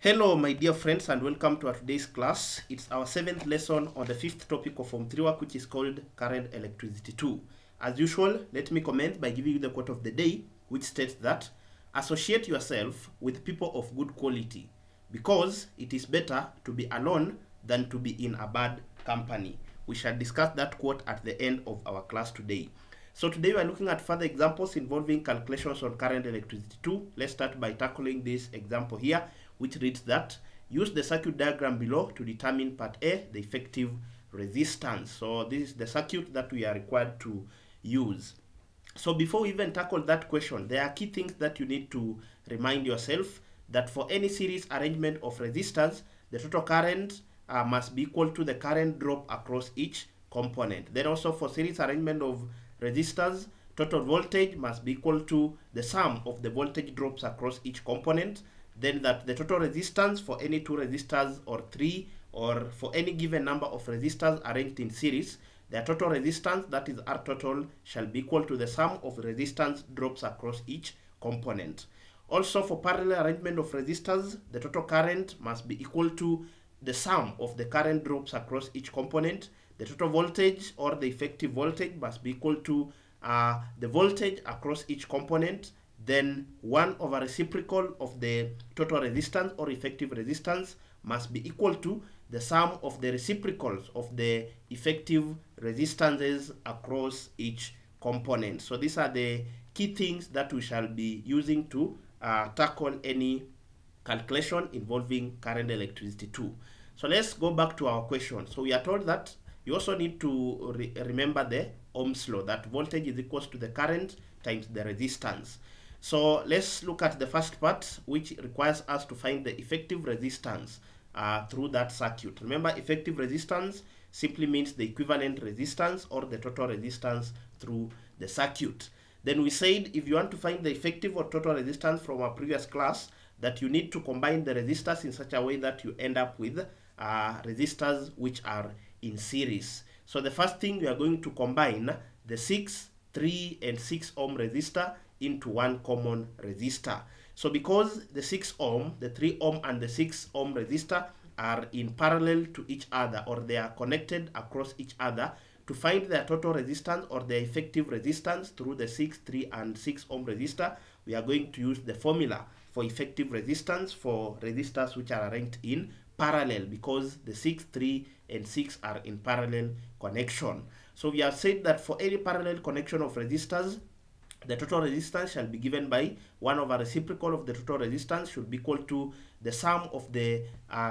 Hello my dear friends and welcome to our today's class. It's our 7th lesson on the 5th topic of Form 3 work, which is called Current Electricity 2. As usual, let me comment by giving you the quote of the day, which states that associate yourself with people of good quality because it is better to be alone than to be in a bad company. We shall discuss that quote at the end of our class today. So today we are looking at further examples involving calculations on current electricity 2. Let's start by tackling this example here, which reads that use the circuit diagram below to determine part A, the effective resistance. So this is the circuit that we are required to use. So before we even tackle that question, there are key things that you need to remind yourself that for any series arrangement of resistors, the total current must be equal to the current drop across each component. Then also for series arrangement of resistors, total voltage must be equal to the sum of the voltage drops across each component. Then that the total resistance for any two resistors or three or for any given number of resistors arranged in series, their total resistance, that is R total, shall be equal to the sum of resistance drops across each component. Also for parallel arrangement of resistors, the total current must be equal to the sum of the current drops across each component. The total voltage or the effective voltage must be equal to the voltage across each component. Then 1 over reciprocal of the total resistance or effective resistance must be equal to the sum of the reciprocals of the effective resistances across each component. So these are the key things that we shall be using to tackle any calculation involving current electricity 2. So let's go back to our question. So we are told that you also need to remember the Ohm's law, that voltage is equal to the current times the resistance. So let's look at the first part, which requires us to find the effective resistance through that circuit. Remember, effective resistance simply means the equivalent resistance or the total resistance through the circuit. Then we said if you want to find the effective or total resistance from our previous class, that you need to combine the resistors in such a way that you end up with resistors which are in series. So the first thing, we are going to combine the 6, 3, and 6 ohm resistor into one common resistor. So because the 6 ohm, the 3 ohm, and the 6 ohm resistor are in parallel to each other, or they are connected across each other, to find their total resistance or their effective resistance through the 6, 3, and 6 ohm resistor, we are going to use the formula for effective resistance for resistors which are arranged in parallel, because the 6, 3, and 6 are in parallel connection. So we have said that for any parallel connection of resistors, the total resistance shall be given by 1 over reciprocal of the total resistance should be equal to the sum of the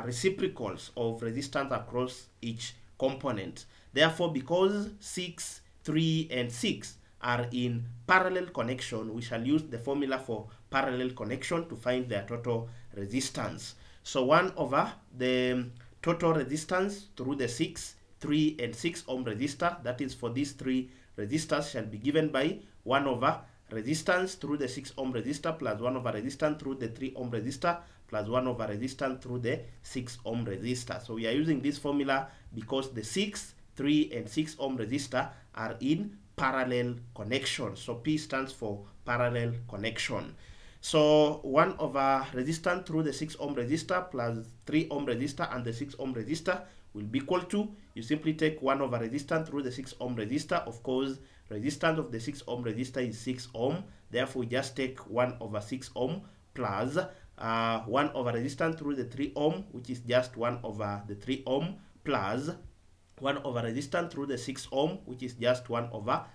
reciprocals of resistance across each component. Therefore, because 6, 3, and 6 are in parallel connection, we shall use the formula for parallel connection to find their total resistance. So 1 over the total resistance through the 6, 3, and 6 ohm resistor, that is for these three resistors, shall be given by 1 over resistance through the 6 ohm resistor plus 1 over resistance through the 3 ohm resistor plus 1 over resistance through the 6 ohm resistor. So we are using this formula because the 6, 3, and 6 ohm resistor are in parallel connection. So P stands for parallel connection. So 1 over resistance through the 6 ohm resistor plus 3 ohm resistor and the 6 ohm resistor will be equal to, you simply take 1 over resistance through the 6 ohm resistor. Of course, resistance of the 6 ohm resistor is 6 ohm. Therefore, we just take 1 over 6 ohm plus 1 over resistance through the 3 ohm, which is just 1 over the 3 ohm, plus 1 over resistance through the 6 ohm, which is just 1 over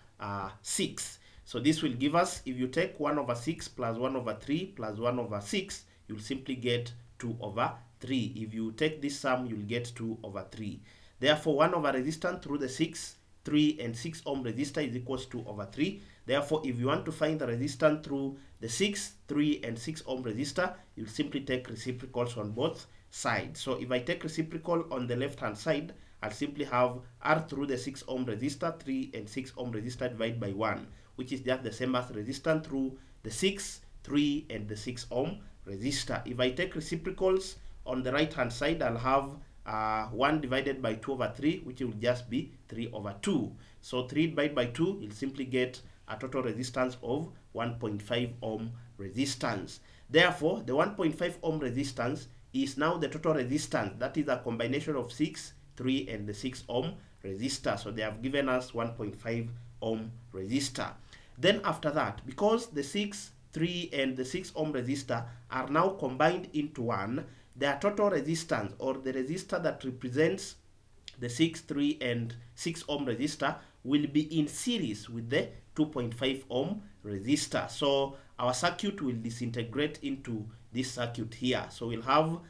6. So this will give us, if you take 1 over 6 plus 1 over 3 plus 1 over 6, you'll simply get 2 over 3. If you take this sum, you'll get 2 over 3. Therefore, 1 over resistance through the 6, 3, and 6 ohm resistor is equals to 2 over 3. Therefore, if you want to find the resistance through the 6, 3, and 6 ohm resistor, you'll simply take reciprocals on both sides. So if I take reciprocal on the left hand side, I'll simply have R through the 6 ohm resistor, 3, and 6 ohm resistor divided by 1, which is just the same as resistance through the 6, 3, and the 6 ohm resistor. If I take reciprocals on the right hand side, I'll have 1 divided by 2 over 3, which will just be 3 over 2. So 3 divided by 2, you'll simply get a total resistance of 1.5 ohm resistance. Therefore, the 1.5 ohm resistance is now the total resistance. That is a combination of 6, 3, and the 6 ohm resistor. So they have given us 1.5 ohm resistor. Then after that, because the 6, 3, and the 6 ohm resistor are now combined into one, their total resistance, or the resistor that represents the 6, 3, and 6 ohm resistor, will be in series with the 2.5 ohm resistor. So our circuit will disintegrate into this circuit here. So we'll have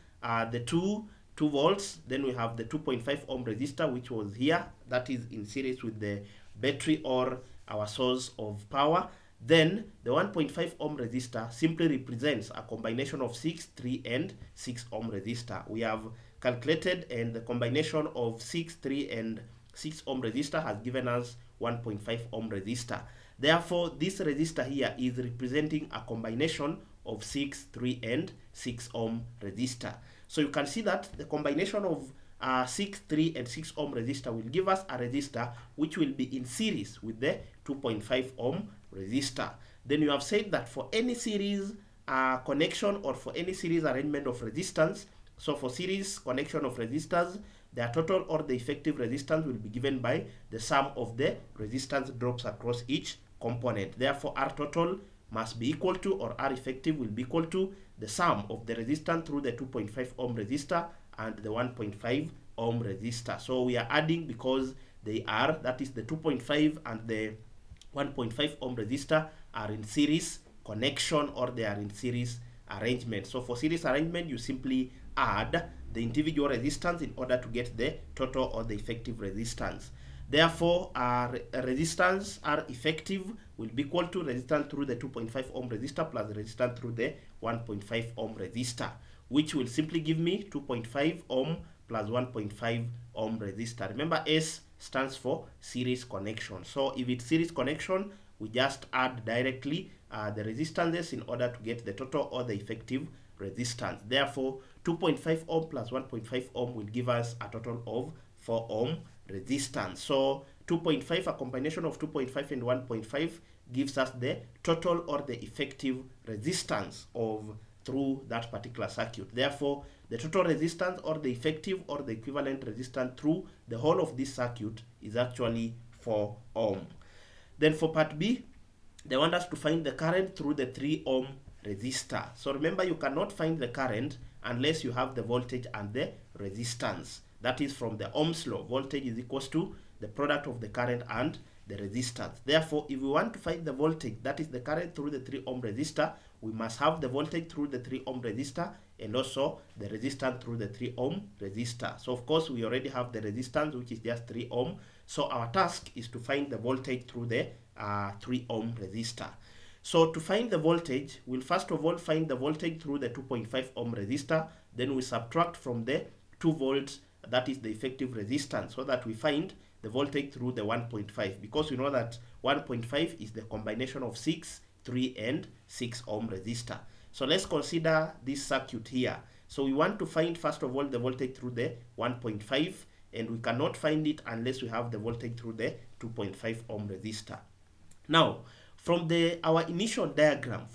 the 2 volts, then we have the 2.5 ohm resistor, which was here, that is in series with the battery or our source of power. Then the 1.5 ohm resistor simply represents a combination of 6, 3, and 6 ohm resistor. We have calculated, and the combination of 6, 3, and 6 ohm resistor has given us 1.5 ohm resistor. Therefore, this resistor here is representing a combination of 6, 3, and 6 ohm resistor. So you can see that the combination of 6, 3, and 6 ohm resistor will give us a resistor which will be in series with the 2.5 ohm resistor. Then you have said that for any series connection, or for any series arrangement of resistance, so for series connection of resistors, their total or the effective resistance will be given by the sum of the resistance drops across each component. Therefore, R total must be equal to, or R effective will be equal to, the sum of the resistance through the 2.5 ohm resistor and the 1.5 ohm resistor. So we are adding because they are, that is the 2.5 and the 1.5 ohm resistor are in series connection, or they are in series arrangement. So for series arrangement, you simply add the individual resistance in order to get the total or the effective resistance. Therefore, resistance R effective will be equal to resistance through the 2.5 ohm resistor plus resistance through the 1.5 ohm resistor, which will simply give me 2.5 ohm plus 1.5 ohm resistor. Remember, S stands for series connection. So if it's series connection, we just add directly the resistances in order to get the total or the effective resistance. Therefore, 2.5 ohm plus 1.5 ohm will give us a total of 4 ohm resistance. So 2.5, a combination of 2.5 and 1.5, gives us the total or the effective resistance of through that particular circuit. Therefore, the total resistance or the effective or the equivalent resistance through the whole of this circuit is actually 4 ohm. Then for part B, they want us to find the current through the 3 ohm resistor. So remember, you cannot find the current unless you have the voltage and the resistance. That is from the Ohm's law. Voltage is equals to the product of the current and the resistance. Therefore, if we want to find the voltage, that is the current through the 3 ohm resistor, we must have the voltage through the 3 ohm resistor and also the resistance through the 3 ohm resistor. So of course, we already have the resistance, which is just 3 ohm. So our task is to find the voltage through the 3 ohm resistor. So to find the voltage, we'll first of all find the voltage through the 2.5 ohm resistor. Then we subtract from the 2 volts, that is the effective resistance, so that we find the voltage through the 1.5, because we know that 1.5 is the combination of 6, 3, and 6 ohm resistor. So let's consider this circuit here. So we want to find first of all the voltage through the 1.5, and we cannot find it unless we have the voltage through the 2.5 ohm resistor. Now, from our initial diagram,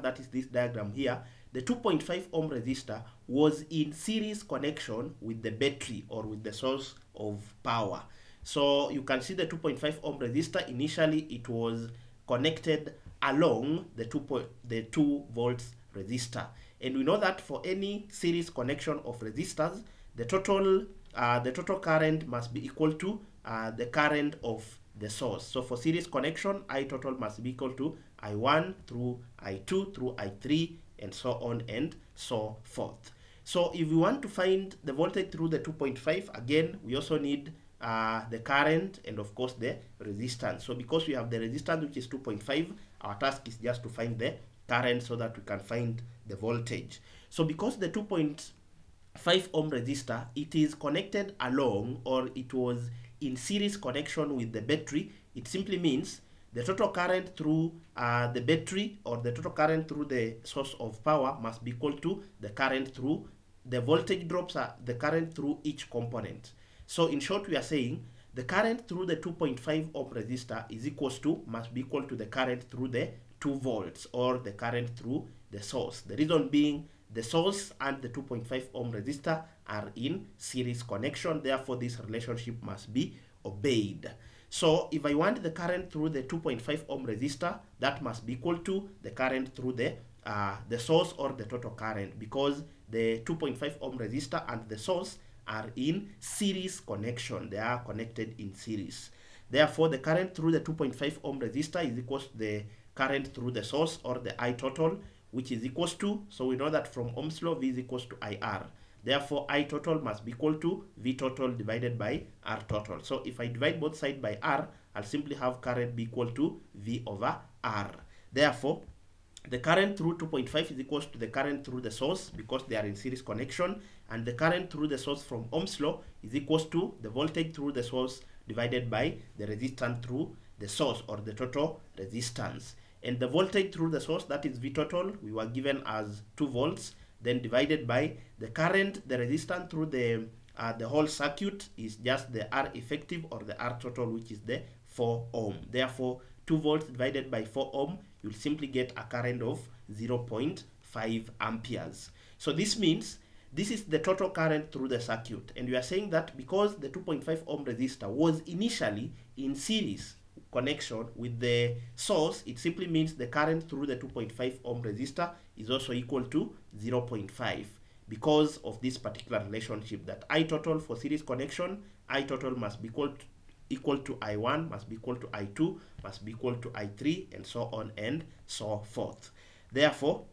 that is this diagram here, the 2.5 ohm resistor was in series connection with the battery or with the source of power. So you can see the 2.5 ohm resistor, initially it was connected along the 2 volts resistor. And we know that for any series connection of resistors, the total current must be equal to the current of the source. So for series connection, I total must be equal to I1 through I2 through I3 and so on and so forth. So if we want to find the voltage through the 2.5, again, we also need the current and of course the resistance. So because we have the resistance, which is 2.5, our task is just to find the current so that we can find the voltage. So because the 2.5 ohm resistor, it is connected along, or it was in series connection with the battery, it simply means the total current through the battery, or the total current through the source of power, must be equal to the current through the voltage drops, the current through each component. So in short, we are saying the current through the 2.5 ohm resistor is equals to, must be equal to the current through the 2 volts, or the current through the source. The reason being the source and the 2.5 ohm resistor are in series connection. Therefore, this relationship must be obeyed. So if I want the current through the 2.5 ohm resistor, that must be equal to the current through the source or the total current, because the 2.5 ohm resistor and the source are in series connection. They are connected in series. Therefore, the current through the 2.5 ohm resistor is equal to the current through the source, or the I total, which is equals to, so we know that from Ohm's law, V is equals to IR. Therefore, I total must be equal to V total divided by R total. So if I divide both sides by R, I'll simply have current be equal to V over R. Therefore, the current through 2.5 is equal to the current through the source, because they are in series connection, and the current through the source from Ohm's law is equal to the voltage through the source divided by the resistance through the source, or the total resistance. And the voltage through the source, that is V total, we were given as 2 volts, then divided by the current, the resistance through the whole circuit is just the R effective, or the R total, which is the 4 ohm. Therefore, 2 volts divided by 4 ohm, you'll simply get a current of 0.5 amperes. So this means this is the total current through the circuit. And we are saying that because the 2.5 ohm resistor was initially in series connection with the source, it simply means the current through the 2.5 ohm resistor is also equal to 0.5, because of this particular relationship, that I total for series connection, I total must be equal to I1, must be equal to I2, must be equal to I3, and so on and so forth. Therefore,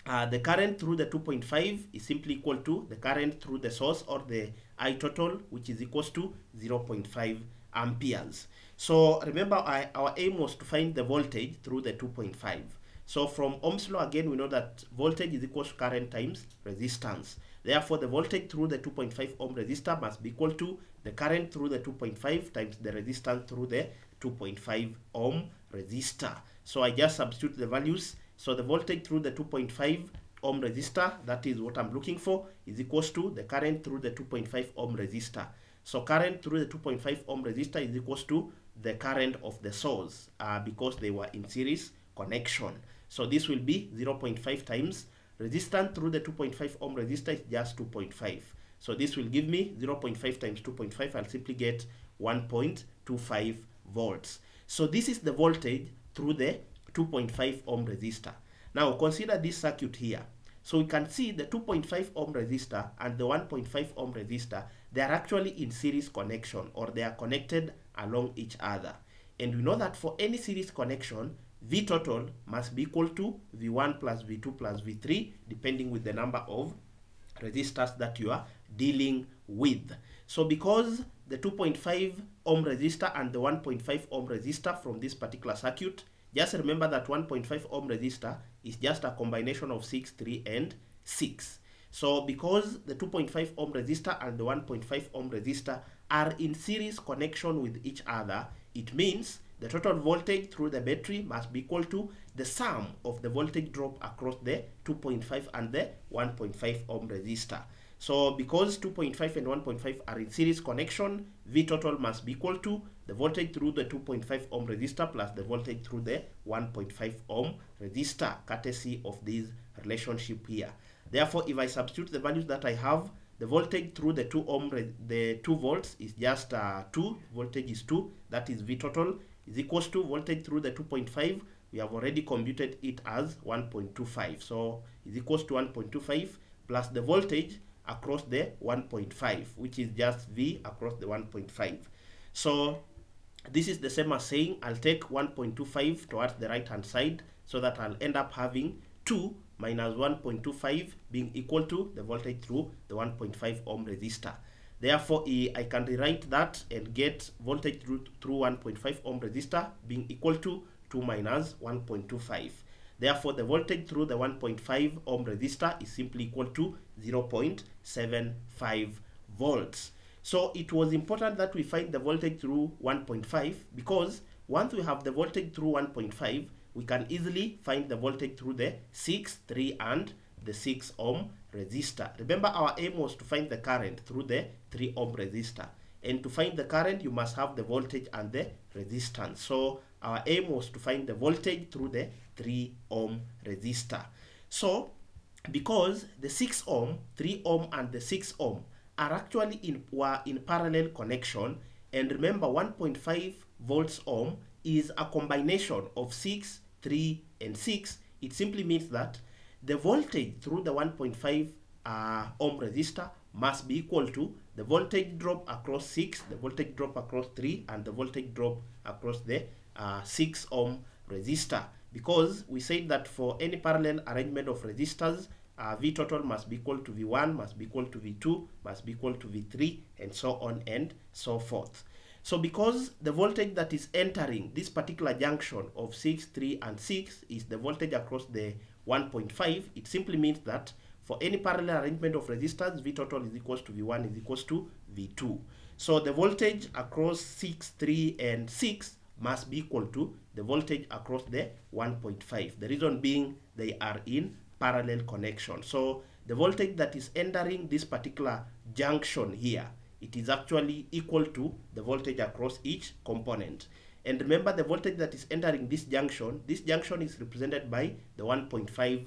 the current through the 2.5 is simply equal to the current through the source, or the I total, which is equals to 0.5 amperes. So remember, our aim was to find the voltage through the 2.5. So from Ohm's law, again, we know that voltage is equal to current times resistance. Therefore, the voltage through the 2.5 ohm resistor must be equal to the current through the 2.5 times the resistance through the 2.5 ohm resistor. So I just substitute the values. So the voltage through the 2.5 ohm resistor, that is what I'm looking for, is equals to the current through the 2.5 ohm resistor. So current through the 2.5 ohm resistor is equals to the current of the source, because they were in series connection. So this will be 0.5 times resistance through the 2.5 ohm resistor is just 2.5. So this will give me 0.5 times 2.5. I'll simply get 1.25 volts. So this is the voltage through the 2.5 ohm resistor. Now consider this circuit here. So we can see the 2.5 ohm resistor and the 1.5 ohm resistor, they are actually in series connection, or they are connected along each other. And we know that for any series connection, V total must be equal to V1 plus V2 plus V3, depending with the number of resistors that you are dealing with. So because the 2.5 ohm resistor and the 1.5 ohm resistor from this particular circuit, just remember that 1.5 ohm resistor is just a combination of 6, 3, and 6. So because the 2.5 ohm resistor and the 1.5 ohm resistor are in series connection with each other, it means the total voltage through the battery must be equal to the sum of the voltage drop across the 2.5 and the 1.5 ohm resistor. So because 2.5 and 1.5 are in series connection, V total must be equal to the voltage through the 2.5 ohm resistor plus the voltage through the 1.5 ohm resistor, courtesy of this relationship here. Therefore, if I substitute the values that I have, the voltage through the 2 volts is just 2, voltage is 2, that is V total, is equals to voltage through the 2.5, we have already computed it as 1.25. So is equals to 1.25 plus the voltage across the 1.5, which is just V across the 1.5. So this is the same as saying I'll take 1.25 towards the right hand side, so that I'll end up having 2 minus 1.25 being equal to the voltage through the 1.5 ohm resistor. Therefore, I can rewrite that and get voltage through 1.5 ohm resistor being equal to 2 minus 1.25. Therefore, the voltage through the 1.5 ohm resistor is simply equal to 0.75 volts. So it was important that we find the voltage through 1.5, because once we have the voltage through 1.5, we can easily find the voltage through the 6, 3, and the 6 ohm resistor. Remember, our aim was to find the current through the 3 ohm resistor. And to find the current, you must have the voltage and the resistance. So our aim was to find the voltage through the 3 ohm resistor. So because the 6 ohm, 3 ohm, and the 6 ohm are actually were in parallel connection. And remember, 1.5 volts ohm is a combination of 6, 3, and 6. It simply means that the voltage through the 1.5 ohm resistor must be equal to the voltage drop across 6, the voltage drop across 3, and the voltage drop across the 6 ohm resistor. Because we said that for any parallel arrangement of resistors, V total must be equal to V1, must be equal to V2, must be equal to V3, and so on and so forth. So because the voltage that is entering this particular junction of 6, 3, and 6 is the voltage across the 1.5, it simply means that for any parallel arrangement of resistors, V total is equals to V1 is equals to V2. So the voltage across 6, 3, and 6 must be equal to the voltage across the 1.5. The reason being they are in parallel connection. So the voltage that is entering this particular junction here, it is actually equal to the voltage across each component. And remember, the voltage that is entering this junction is represented by the 1.5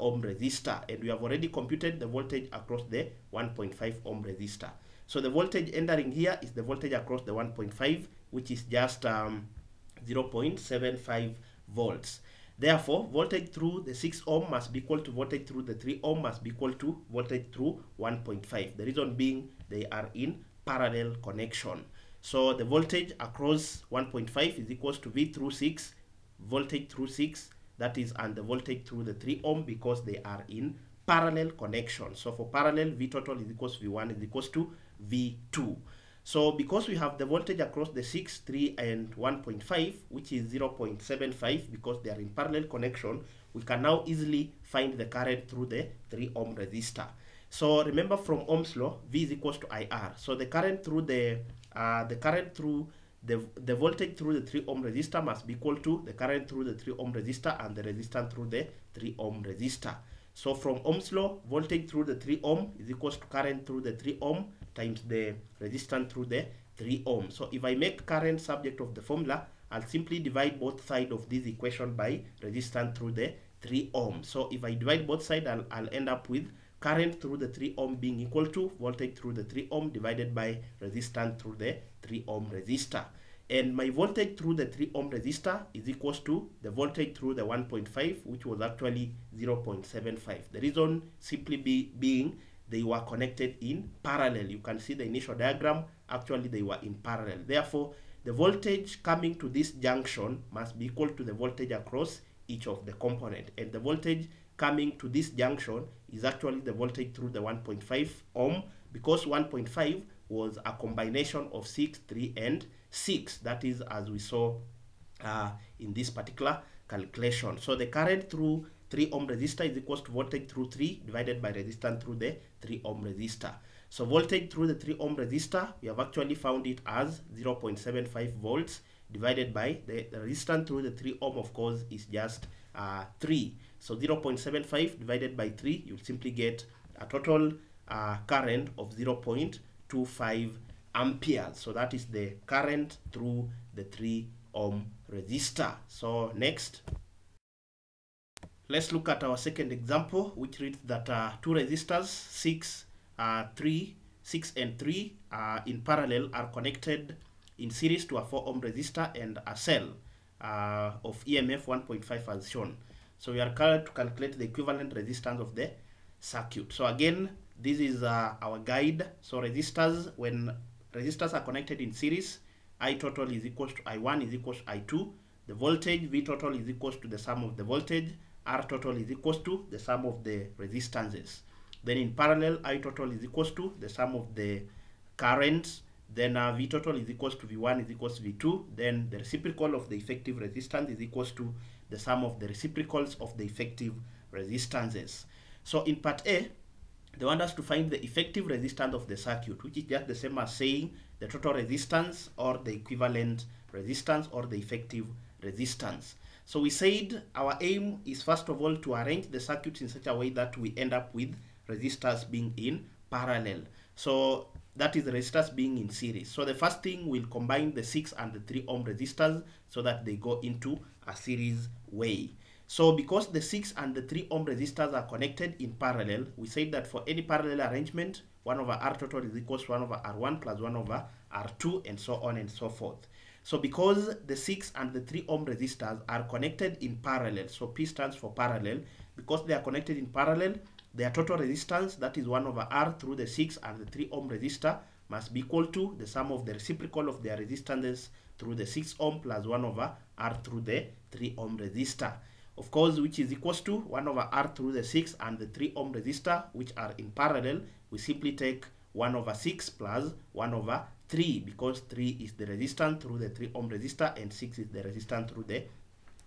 ohm resistor, and we have already computed the voltage across the 1.5 ohm resistor. So the voltage entering here is the voltage across the 1.5, which is just 0.75 volts. Therefore, voltage through the 6 ohm must be equal to voltage through the 3 ohm must be equal to voltage through 1.5. The reason being they are in parallel connection. So the voltage across 1.5 is equals to V through 6, voltage through 6, that is, and the voltage through the 3 ohm, because they are in parallel connection. So for parallel, V total is equals to V1 is equals to V2. So because we have the voltage across the 6, 3, and 1.5, which is 0.75, because they are in parallel connection, we can now easily find the current through the 3 ohm resistor. So remember, from Ohm's law, V is equals to IR. So the current through the voltage through the 3 ohm resistor must be equal to the current through the 3 ohm resistor and the resistance through the 3 ohm resistor. So from Ohm's law, voltage through the 3 ohm is equals to current through the 3 ohm times the resistance through the 3 ohm. So if I make current subject of the formula, I'll simply divide both sides of this equation by resistance through the 3 ohm. So if I divide both sides, I'll end up with current through the 3 ohm being equal to voltage through the 3 ohm divided by resistance through the 3 ohm resistor. And my voltage through the 3 ohm resistor is equals to the voltage through the 1.5, which was actually 0.75. The reason simply being they were connected in parallel. You can see the initial diagram, actually they were in parallel. Therefore, the voltage coming to this junction must be equal to the voltage across each of the component. And the voltage coming to this junction is actually the voltage through the 1.5 ohm, because 1.5 was a combination of 6, 3, and 6. That is, as we saw in this particular calculation. So the current through 3 ohm resistor is equals to voltage through 3 divided by resistance through the 3 ohm resistor. So voltage through the 3 ohm resistor, we have actually found it as 0.75 volts divided by the resistance through the 3 ohm, of course, is just 3. So 0.75 divided by 3, you'll simply get a total current of 0.25 amperes. So that is the current through the 3 ohm resistor. So next, let's look at our second example, which reads that two resistors, 6 and 3 in parallel, are connected in series to a 4 ohm resistor and a cell of EMF 1.5 as shown. So we are required to calculate the equivalent resistance of the circuit. So again, this is our guide. So resistors, when resistors are connected in series, I total is equals to I1 is equals to I2. The voltage V total is equals to the sum of the voltage. R total is equals to the sum of the resistances. Then in parallel, I total is equals to the sum of the currents. Then V total is equals to V1 is equals to V2. Then the reciprocal of the effective resistance is equals to the sum of the reciprocals of the effective resistances. So in part A, they want us to find the effective resistance of the circuit, which is just the same as saying the total resistance or the equivalent resistance or the effective resistance. So we said our aim is first of all to arrange the circuits in such a way that we end up with resistors being in parallel. So that is the resistors being in series. So the first thing, we'll combine the 6 and the 3 ohm resistors so that they go into a series way. So because the 6 and the 3 ohm resistors are connected in parallel, we say that for any parallel arrangement, 1 over R total is equals to 1 over R1 plus 1 over R2 and so on and so forth. So because the 6 and the 3 ohm resistors are connected in parallel, so P stands for parallel, because they are connected in parallel, their total resistance, that is 1 over R through the 6 and the 3 ohm resistor, must be equal to the sum of the reciprocal of their resistances through the 6 ohm plus 1 over R through the 3 ohm resistor. Of course, which is equals to 1 over R through the 6 and the 3 ohm resistor, which are in parallel. We simply take 1 over 6 plus 1 over 3, because 3 is the resistance through the 3 ohm resistor and 6 is the resistance through the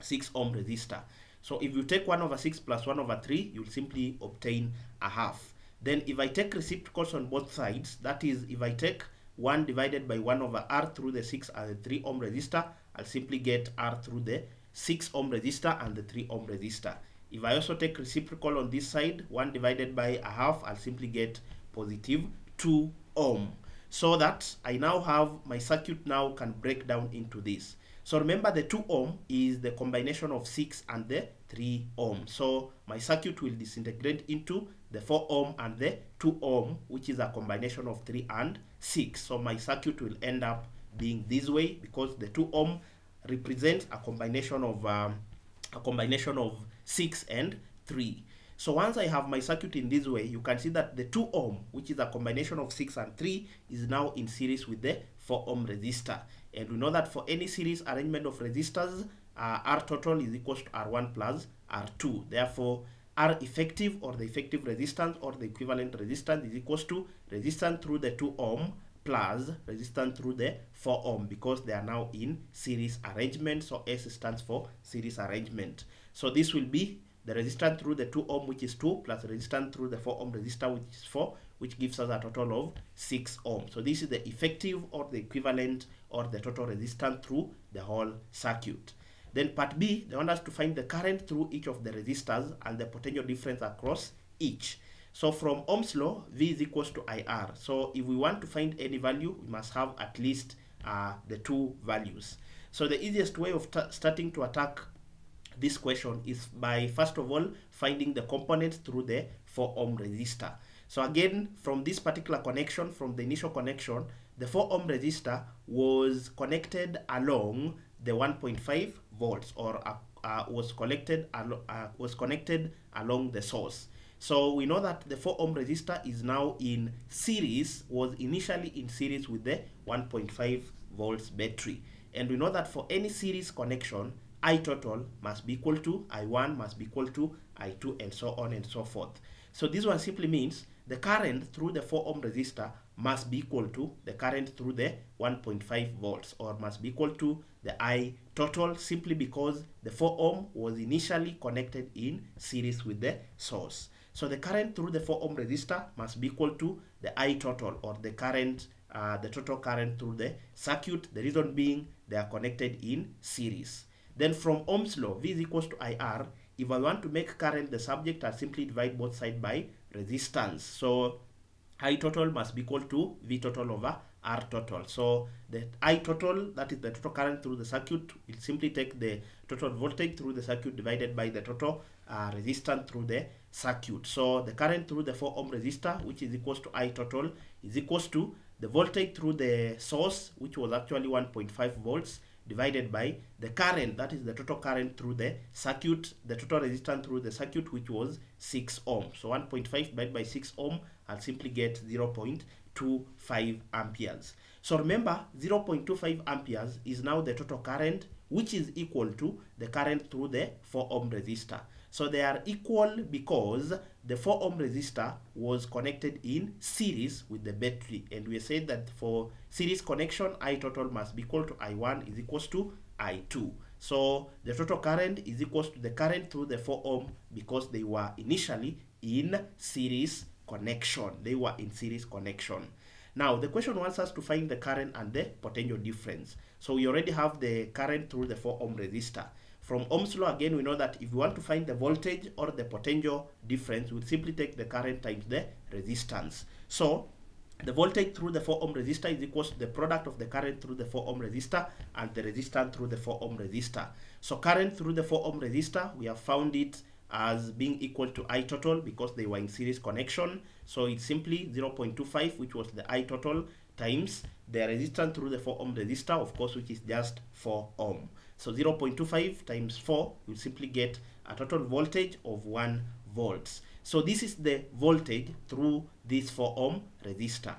6 ohm resistor. So if you take 1 over 6 plus 1 over 3, you'll simply obtain a half. Then if I take reciprocals on both sides, that is, if I take 1 divided by 1 over R through the 6 and the 3 ohm resistor, I'll simply get R through the 6 ohm resistor and the 3 ohm resistor. If I also take reciprocal on this side, 1 divided by a half, I'll simply get positive 2 ohm. So that I now have my circuit now can break down into this. So remember, the 2 ohm is the combination of 6 and the 3 ohm. So my circuit will disintegrate into the 4 ohm and the 2 ohm, which is a combination of 3 and 6. So my circuit will end up being this way, because the 2 ohm represents a combination of 6 and 3. So once I have my circuit in this way, you can see that the 2 ohm, which is a combination of 6 and 3, is now in series with the 4 ohm resistor. And we know that for any series arrangement of resistors, R total is equals to R1 plus R2. Therefore, R effective, or the effective resistance, or the equivalent resistance, is equals to resistance through the 2 ohm plus resistance through the 4 ohm, because they are now in series arrangement. So S stands for series arrangement. So this will be the resistance through the 2 ohm, which is 2, plus resistance through the 4 ohm resistor, which is 4, which gives us a total of 6 ohm. So this is the effective, or the equivalent, or the total resistance through the whole circuit. Then part B, they want us to find the current through each of the resistors and the potential difference across each. So from Ohm's law, V is equals to IR. So if we want to find any value, we must have at least the 2 values. So the easiest way of starting to attack this question is by, first of all, finding the components through the 4 ohm resistor. So again, from this particular connection, from the initial connection, the 4 ohm resistor was connected along the 1.5 volts, or was connected along the source. So we know that the 4 ohm resistor is now in series, was initially in series with the 1.5 volts battery. And we know that for any series connection, I total must be equal to I1 must be equal to I2, and so on and so forth. So this one simply means the current through the 4 ohm resistor must be equal to the current through the 1.5 volts, or must be equal to the I total, simply because the 4 ohm was initially connected in series with the source. So the current through the 4 ohm resistor must be equal to the I total, or the current, the total current through the circuit. The reason being they are connected in series. Then from Ohm's law, V is equals to IR. If I want to make current the subject, I simply divide both sides by resistance. So I total must be equal to V total over R total. So the I total, that is the total current through the circuit, will simply take the total voltage through the circuit divided by the total resistance through the circuit. So the current through the 4 ohm resistor, which is equals to I total, is equals to the voltage through the source, which was actually 1.5 volts, divided by the current, that is the total current through the circuit, the total resistance through the circuit, which was 6 ohm. So 1.5 divided by 6 ohm, I'll simply get 0.25 amperes. So remember, 0.25 amperes is now the total current, which is equal to the current through the 4 ohm resistor. So they are equal because the 4 ohm resistor was connected in series with the battery, and we said that for series connection, I total must be equal to I1 is equals to I2. So the total current is equals to the current through the 4 ohm, because they were initially in series connection. They were in series connection. Now the question wants us to find the current and the potential difference. So we already have the current through the 4 ohm resistor. From Ohm's law, again, we know that if we want to find the voltage or the potential difference, we'll simply take the current times the resistance. So the voltage through the 4 ohm resistor is equals to the product of the current through the 4 ohm resistor and the resistance through the 4 ohm resistor. So current through the 4 ohm resistor, we have found it as being equal to I total because they were in series connection. So it's simply 0.25, which was the I total, times the resistance through the 4 ohm resistor, of course, which is just 4 ohm. So 0.25 times 4, you simply get a total voltage of 1 volts. So this is the voltage through this 4 ohm resistor.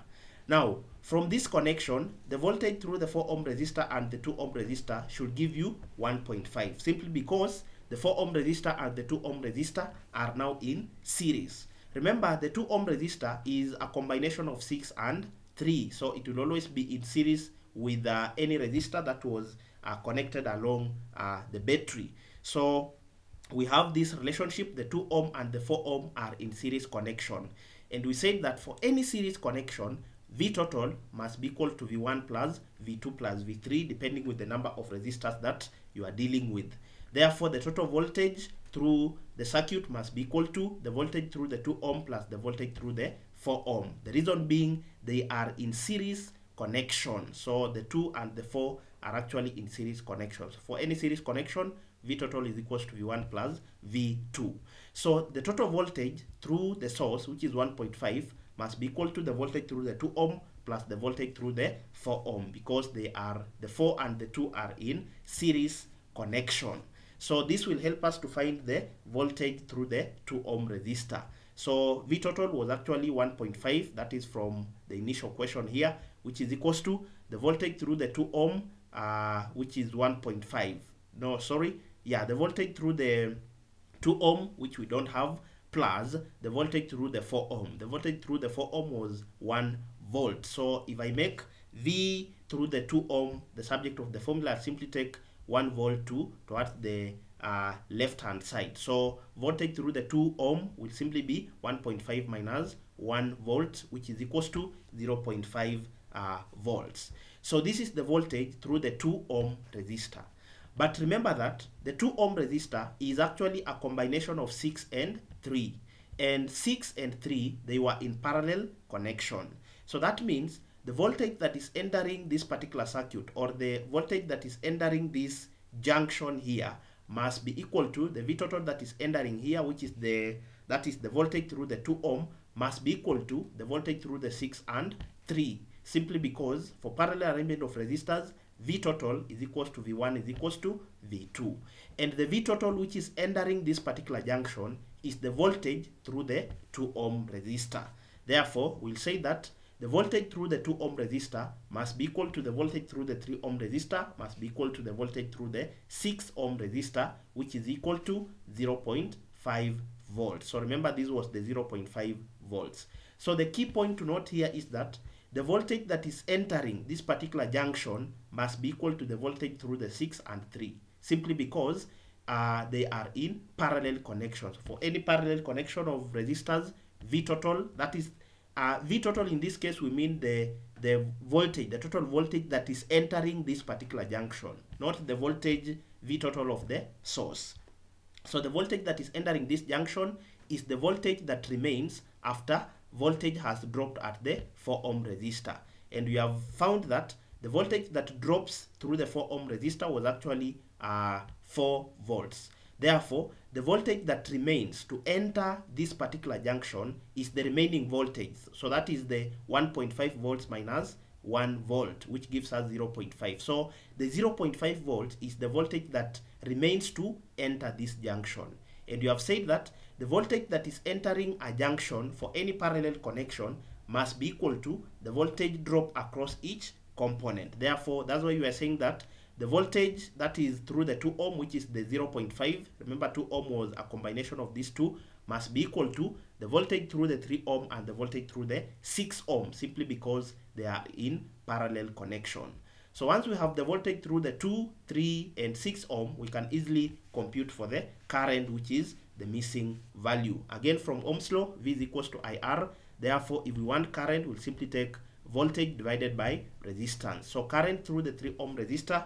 Now, from this connection, the voltage through the 4 ohm resistor and the 2 ohm resistor should give you 1.5, simply because the 4 ohm resistor and the 2 ohm resistor are now in series. Remember, the 2 ohm resistor is a combination of 6 and 3, so it will always be in series with any resistor that was connected along the battery. So we have this relationship, the 2 ohm and the 4 ohm are in series connection. And we said that for any series connection, V total must be equal to V1 plus V2 plus V3, depending with the number of resistors that you are dealing with. Therefore, the total voltage through the circuit must be equal to the voltage through the 2 ohm plus the voltage through the 4 ohm. The reason being they are in series connection. So the 2 and the 4 are actually in series connections. For any series connection, V total is equal to V1 plus V2. So the total voltage through the source, which is 1.5, must be equal to the voltage through the 2 ohm plus the voltage through the 4 ohm, because they are, the 4 and the 2 are in series connection. So this will help us to find the voltage through the 2 ohm resistor. So V total was actually 1.5, that is from the initial question here, which is equals to the voltage through the 2 ohm, which is 1.5. No, sorry. Yeah, the voltage through the 2 ohm, which we don't have, plus the voltage through the 4 ohm. The voltage through the 4 ohm was 1 volt. So if I make V through the 2 ohm the subject of the formula, I simply take 1 volt towards the left hand side. So voltage through the 2 ohm will simply be 1.5 minus 1 volt, which is equals to 0.5 volts. So this is the voltage through the 2 ohm resistor. But remember that the 2 ohm resistor is actually a combination of 6 and 3. And 6 and 3, they were in parallel connection. So that means the voltage that is entering this particular circuit, or the voltage that is entering this junction here, must be equal to the V total that is entering here, which is the voltage through the 2 ohm, must be equal to the voltage through the 6 and 3. Simply because for parallel arrangement of resistors, V total is equals to V1 is equals to V2. And the V total which is entering this particular junction is the voltage through the 2 ohm resistor. Therefore, we'll say that the voltage through the 2 ohm resistor must be equal to the voltage through the 3 ohm resistor, must be equal to the voltage through the 6 ohm resistor, which is equal to 0.5 volts. So remember, this was the 0.5 volts. So the key point to note here is that the voltage that is entering this particular junction must be equal to the voltage through the 6 and 3, simply because they are in parallel connections. For any parallel connection of resistors, V total, that is V total in this case, we mean the voltage, the total voltage that is entering this particular junction, not the voltage V total of the source. So the voltage that is entering this junction is the voltage that remains after voltage has dropped at the 4 ohm resistor. And we have found that the voltage that drops through the 4 ohm resistor was actually 4 volts. Therefore, the voltage that remains to enter this particular junction is the remaining voltage. So that is the 1.5 volts minus 1 volt, which gives us 0.5. So the 0.5 volts is the voltage that remains to enter this junction. And you have said that the voltage that is entering a junction for any parallel connection must be equal to the voltage drop across each component. Therefore, that's why you are saying that the voltage that is through the 2 ohm, which is the 0.5, remember 2 ohm was a combination of these two, must be equal to the voltage through the 3 ohm and the voltage through the 6 ohm, simply because they are in parallel connection. So once we have the voltage through the 2, 3, and 6 ohm, we can easily compute for the current, which is the missing value. Again, from Ohm's law, V is equals to IR. Therefore, if we want current, we'll simply take voltage divided by resistance. So current through the 3 ohm resistor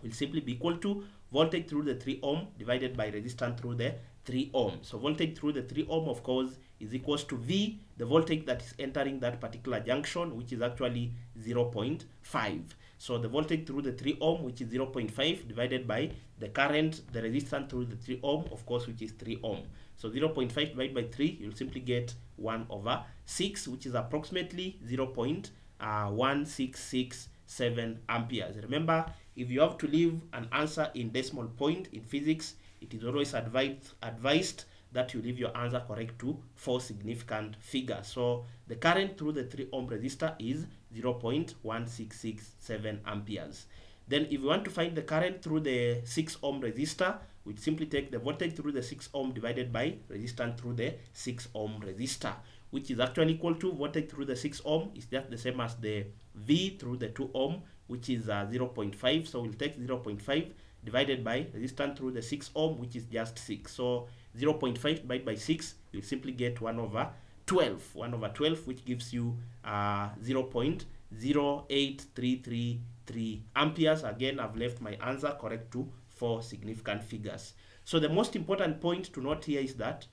will simply be equal to voltage through the 3 ohm divided by resistance through the 3 ohm. So voltage through the 3 ohm, of course, is equals to V, the voltage that is entering that particular junction, which is actually 0.5. So the voltage through the 3 ohm, which is 0.5, divided by the current, the resistance through the 3 ohm, of course, which is 3 ohm. So 0.5 divided by 3, you'll simply get 1/6, which is approximately 0.1667 amperes. Remember, if you have to leave an answer in decimal point in physics, it is always advised that you leave your answer correct to 4 significant figures. So the current through the 3 ohm resistor is 0.1667 amperes. Then if you want to find the current through the 6 ohm resistor, we simply take the voltage through the 6 ohm divided by resistance through the 6 ohm resistor, which is actually equal to voltage through the 6 ohm is just the same as the V through the 2 ohm, which is 0.5. So we'll take 0.5 divided by resistance through the 6 ohm, which is just 6. So 0.5 divided by 6, you'll simply get 1/12. 1/12, which gives you 0.08333 amperes. Again, I've left my answer correct to 4 significant figures. So the most important point to note here is that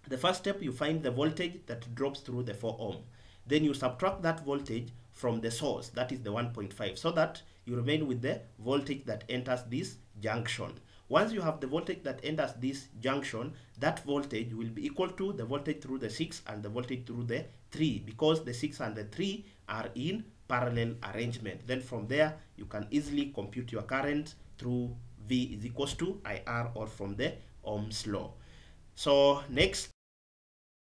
the first step, you find the voltage that drops through the 4 ohm. Then you subtract that voltage from the source, that is the 1.5, so that you remain with the voltage that enters this junction. Once you have the voltage that enters this junction, that voltage will be equal to the voltage through the 6 and the voltage through the 3, because the 6 and the 3 are in parallel arrangement. Then from there, you can easily compute your current through V is equals to IR, or from the Ohm's law. So next,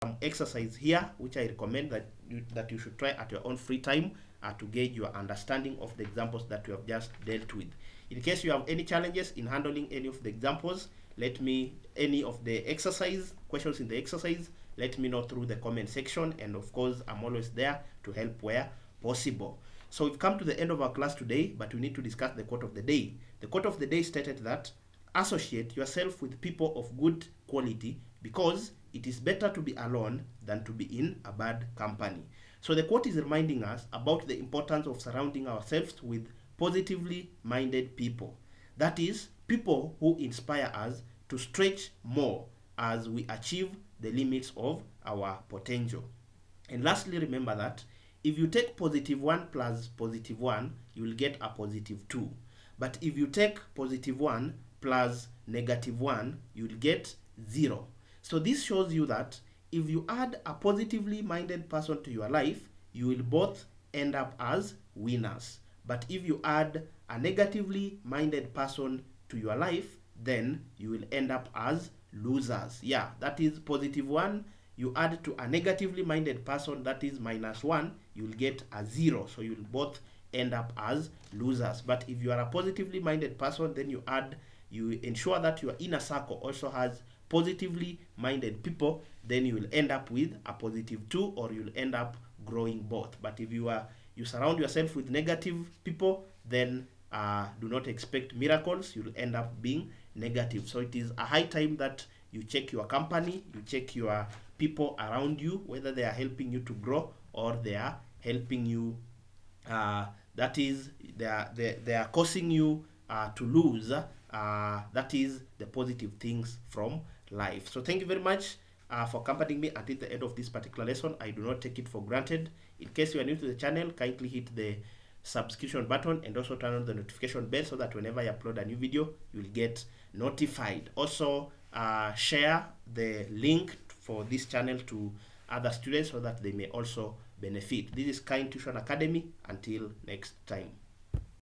some exercise here, which I recommend that you should try at your own free time to gauge your understanding of the examples that you have just dealt with. In case you have any challenges in handling any of the examples, any of the exercise questions in the exercise, let me know through the comment section, and of course I'm always there to help where possible. So we've come to the end of our class today, but we need to discuss the quote of the day. The quote of the day stated that associate yourself with people of good quality, because it is better to be alone than to be in a bad company. So the quote is reminding us about the importance of surrounding ourselves with positively minded people. That is, people who inspire us to stretch more as we achieve the limits of our potential. And lastly, remember that if you take +1 plus +1, you will get a +2. But if you take +1 plus -1, you will get 0. So this shows you that if you add a positively minded person to your life, you will both end up as winners. But if you add a negatively minded person to your life, then you will end up as losers. Yeah, that is +1. You add to a negatively minded person, that is -1, you will get a 0. So you will both end up as losers. But if you are a positively minded person, then you ensure that your inner circle also has positively minded people, then you will end up with a +2, or you'll end up growing both. But if you surround yourself with negative people, then do not expect miracles. You'll end up being negative. So it is a high time that you check your company, you check your people around you, whether they are helping you to grow or they are helping you, that is, they are causing you to lose, that is the positive things from life. So thank you very much for accompanying me until the end of this particular lesson. I do not take it for granted. In case you are new to the channel, kindly hit the subscription button and also turn on the notification bell so that whenever I upload a new video, you will get notified. Also, share the link for this channel to other students so that they may also benefit. This is Kind Tuition Academy. Until next time.